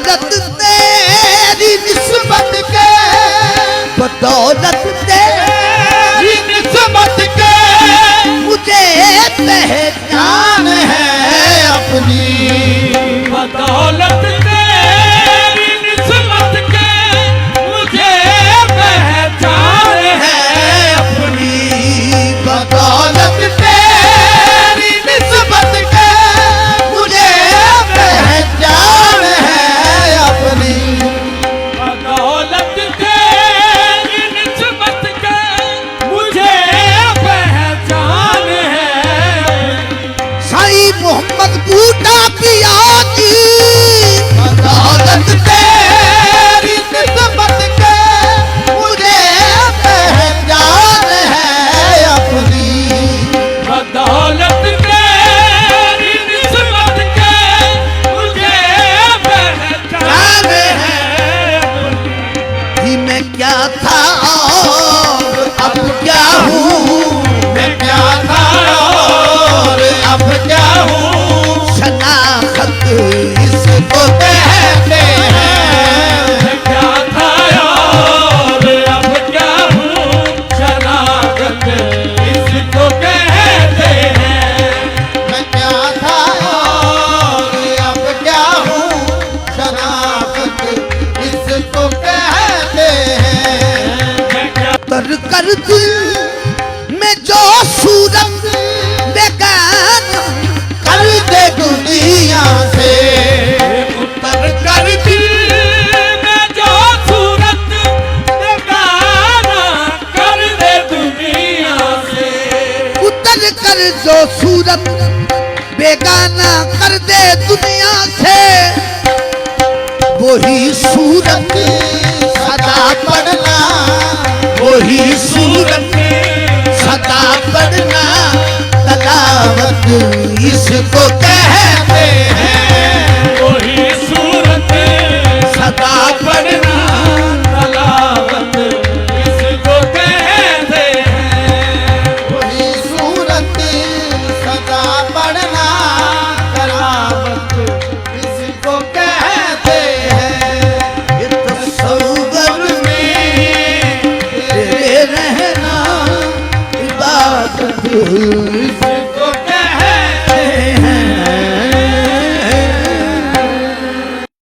बदौलत तेरी निस्बत के, बदौलत तेरी निस्बत के मुझे पहचान है अपनी। बदौलत तेरी निस्बत के मुझे पहचान है अपनी। बदौलत तेरी निस्बत के मुझे पहचान है अपनी। बदौलत तेरी निस्बत के मुझे पहचान है। साईं मोहम्मद बूटा पिया की बदौलत तेरी निस्बत के मुझे पहचान है अपनी। बदौलत तेरी निस्बत के मुझे पहचान है अपनी। मैं क्या था और अब क्या हूँ, मैं क्या था और अब क्या हूँ, शनाख्त इसको कहते हैं। मैं क्या था और अब क्या हूँ, शनाख्त इसको कहते हैं। मैं क्या था और अब क्या हूँ, शनाख्त इसको कहते हैं। तर कर दिल में जो सूरत बेगाना कर दे दुनिया से, उतर कर दिल में जो सूरत बेगाना कर दे दुनिया से। उतर कर जो सूरत बेगाना कर दे दुनिया से, वही सूरत सदा पढ़ना, वही सूरत सदा पढ़ना, तलावत इसको कहते हैं। वही सूरत सदा पढ़ना, तलावत इसको कहते हैं। वही सूरत सदा पढ़ना, तलावत इसको कहते हैं। ये तसव्वुर में तेरे रहना इबादत